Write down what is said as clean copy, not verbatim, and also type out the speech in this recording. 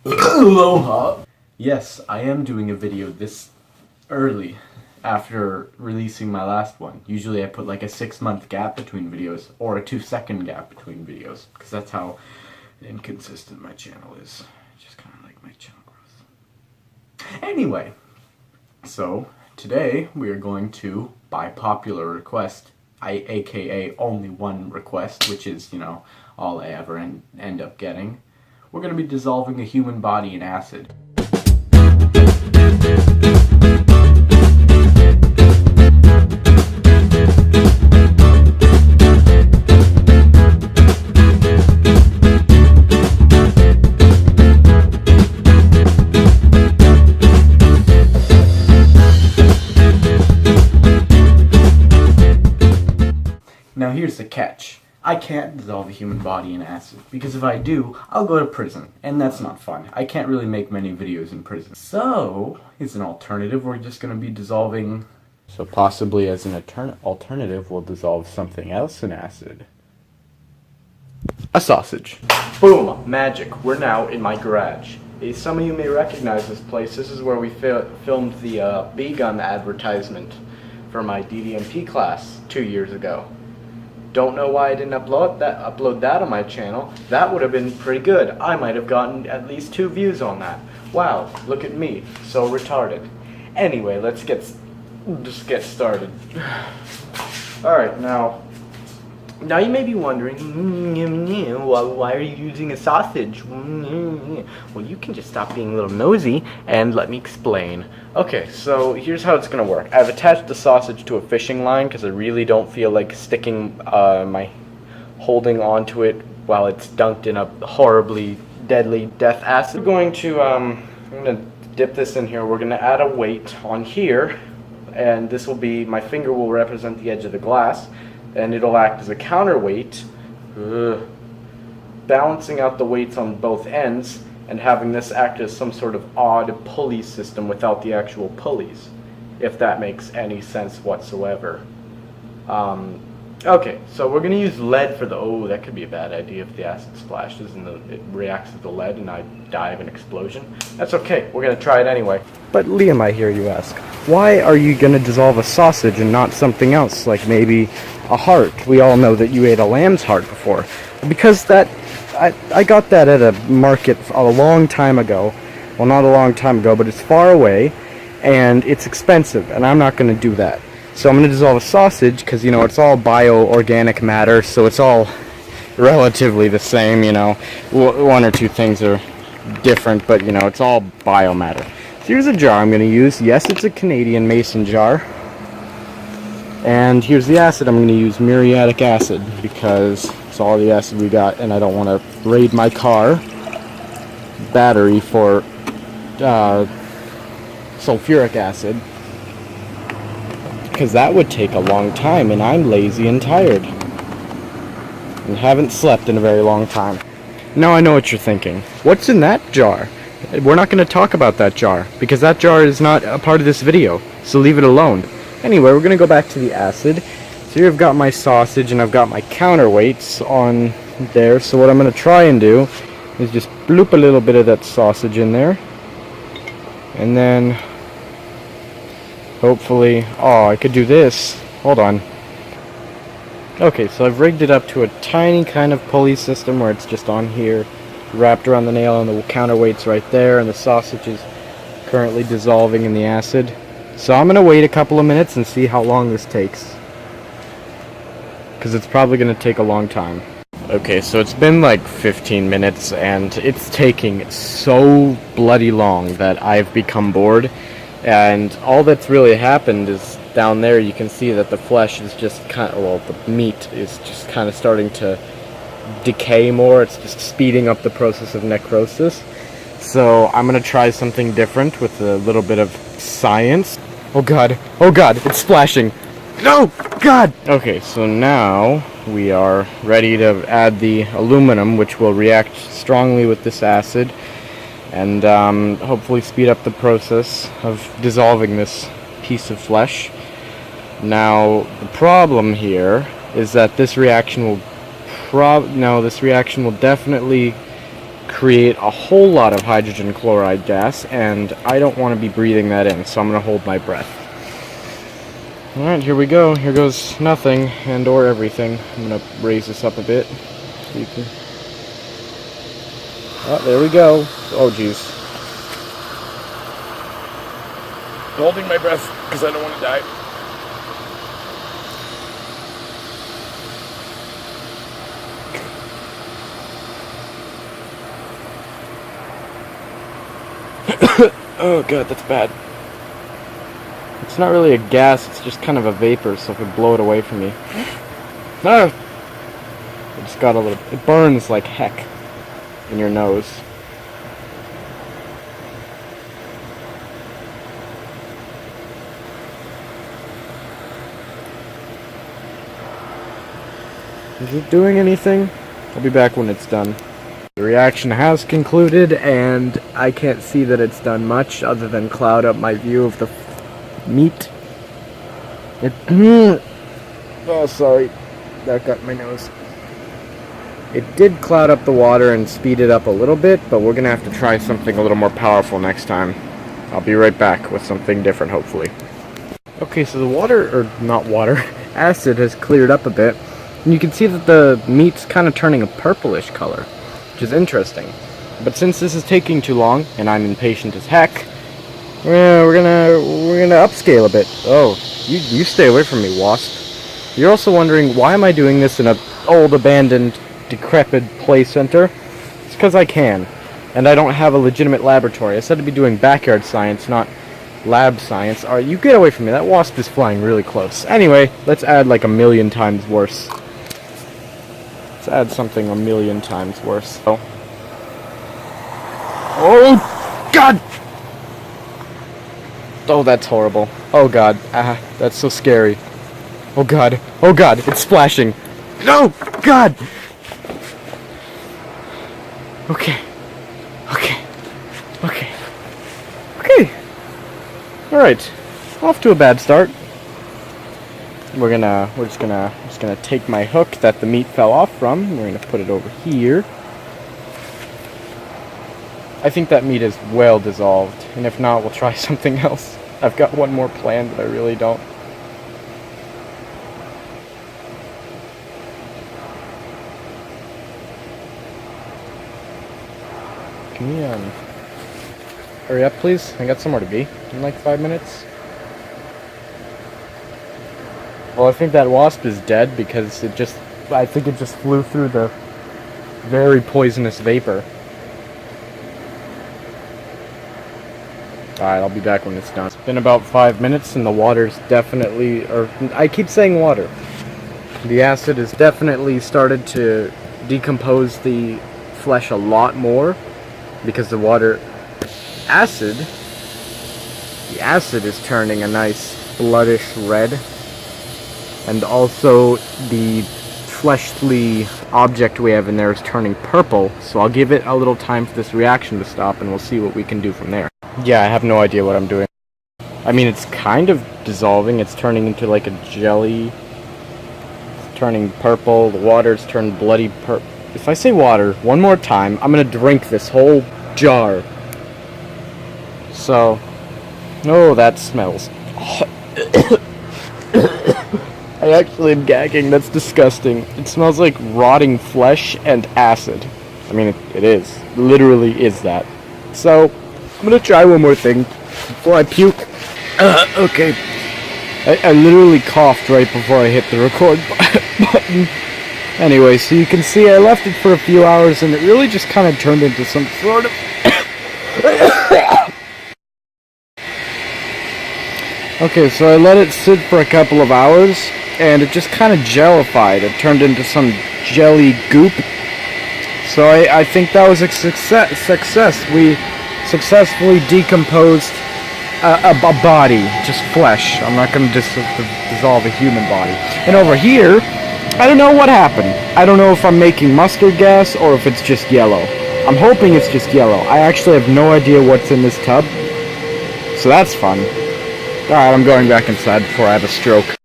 Aloha! Yes, I am doing a video this early after releasing my last one. Usually I put like a 6-month gap between videos, or a 2-second gap between videos, because that's how inconsistent my channel is. Just kind of like my channel growth. Anyway, so today we are going to, by popular request, aka only one request, which is, you know, all I ever end up getting, we're going to be dissolving a human body in acid. Now here's the catch. I can't dissolve a human body in acid, because if I do, I'll go to prison, and that's not fun. I can't really make many videos in prison. So, as an alternative, we're just going to be dissolving... So possibly as an alternative, we'll dissolve something else in acid. A sausage. Boom! Magic. We're now in my garage. Some of you may recognize this place. This is where we filmed the B-gun advertisement for my DDMP class 2 years ago. Don't know why I didn't upload that on my channel. That would have been pretty good. I might have gotten at least 2 views on that. Wow, look at me, so retarded. Anyway, let's just get started. Alright, now you may be wondering, why are you using a sausage? Well, you can just stop being a little nosy and let me explain. Okay, so here's how it's gonna work. I've attached the sausage to a fishing line because I really don't feel like sticking holding onto it while it's dunked in a horribly deadly death acid. We're going to I'm gonna dip this in here. We're gonna add a weight on here, and this will be, my finger will represent the edge of the glass, and it'll act as a counterweight, balancing out the weights on both ends and having this act as some sort of odd pulley system without the actual pulleys, if that makes any sense whatsoever. Okay, so we're going to use lead for the... that could be a bad idea if the acid splashes and it reacts with the lead and I die of an explosion. That's okay, we're going to try it anyway. But Liam, I hear you ask, why are you going to dissolve a sausage and not something else, like maybe a heart? We all know that you ate a lamb's heart before. Because that... I got that at a market a long time ago. Well, not a long time ago, but it's far away, and it's expensive, and I'm not going to do that. So I'm going to dissolve a sausage, because, you know, it's all bio-organic matter, so it's all relatively the same, you know. One or two things are different, but, you know, it's all biomatter. So here's a jar I'm going to use. Yes, it's a Canadian mason jar. And here's the acid. I'm going to use muriatic acid, because it's all the acid we got, and I don't want to raid my car battery for sulfuric acid, because that would take a long time, and I'm lazy and tired and haven't slept in a very long time. Now I know what you're thinking. What's in that jar? We're not going to talk about that jar, because that jar is not a part of this video, so leave it alone. Anyway, we're going to go back to the acid. So here I've got my sausage and I've got my counterweights on there. So what I'm going to try and do is just bloop a little bit of that sausage in there. And then hopefully, I could do this. Hold on. Okay, so I've rigged it up to a tiny kind of pulley system where it's just on here, wrapped around the nail, and the counterweight's right there, and the sausage is currently dissolving in the acid. So I'm going to wait a couple of minutes and see how long this takes, because it's probably going to take a long time. Okay, so it's been like 15 minutes and it's taking so bloody long that I've become bored. And all that's really happened is down there you can see that the flesh is just kind of, well, the meat is just kind of starting to decay more. It's just speeding up the process of necrosis. So I'm going to try something different with a little bit of science. Oh god, it's splashing. No! God! Okay, so now we are ready to add the aluminum, which will react strongly with this acid and hopefully speed up the process of dissolving this piece of flesh. Now, the problem here is that this reaction will definitely create a whole lot of hydrogen chloride gas, and I don't want to be breathing that in, so I'm going to hold my breath. Alright, here we go. Here goes nothing and or everything. I'm going to raise this up a bit. So you can... Oh, there we go. Oh, jeez. Holding my breath because I don't want to die. Oh god, that's bad. It's not really a gas, it's just kind of a vapor, so if it blow it away from me. Ah! I just got a little... It burns like heck in your nose. Is it doing anything? I'll be back when it's done. The reaction has concluded, and I can't see that it's done much other than cloud up my view of the meat. Oh, sorry. That got my nose. It did cloud up the water and speed it up a little bit, but we're gonna have to try something a little more powerful next time. I'll be right back with something different, hopefully. Okay, so the water, or not water, acid has cleared up a bit, and you can see that the meat's kind of turning a purplish color, which is interesting. But since this is taking too long, and I'm impatient as heck, we're gonna upscale a bit. Oh, you stay away from me, wasp. You're also wondering, why am I doing this in a old, abandoned, decrepit play center? It's because I can, and I don't have a legitimate laboratory. I said to be doing backyard science, not lab science. Alright, you get away from me. That wasp is flying really close. Anyway, let's add like 1,000,000 times worse. Let's add something 1,000,000 times worse. Oh god! Oh, that's horrible. Oh god. Ah, that's so scary. Oh god. Oh god, it's splashing. No! God! Okay. Okay. Okay. Okay. Alright. Off to a bad start. We're just gonna take my hook that the meat fell off from. We're gonna put it over here. I think that meat is well dissolved, and if not, we'll try something else. I've got one more plan, but I really don't. Can you, hurry up, please? I got somewhere to be in like 5 minutes. Well, I think that wasp is dead because I think it just flew through the very poisonous vapor. Alright, I'll be back when it's done. It's been about 5 minutes and the water's definitely, or I keep saying water. The acid has definitely started to decompose the flesh a lot more because the acid is turning a nice bloodish red, and also the fleshly object we have in there is turning purple, so I'll give it a little time for this reaction to stop and we'll see what we can do from there. Yeah, I have no idea what I'm doing. I mean, it's kind of dissolving. It's turning into like a jelly. It's turning purple. The water's turned bloody purple. If I say water one more time, I'm gonna drink this whole jar. So, oh, that smells. I actually am gagging. That's disgusting. It smells like rotting flesh and acid. I mean, it is. Literally is that. So, I'm gonna try one more thing before I puke. Okay. I literally coughed right before I hit the record button. Anyway, so you can see I left it for a few hours and it really just kind of turned into some sort of... Okay, so I let it sit for a couple of hours and it just kind of jellified. It turned into some jelly goop. So I think that was a success. We successfully decomposed a body, just flesh. I'm not going to dissolve a human body. And over here, I don't know what happened. I don't know if I'm making mustard gas or if it's just yellow. I'm hoping it's just yellow. I actually have no idea what's in this tub. So that's fun. Alright, I'm going back inside before I have a stroke.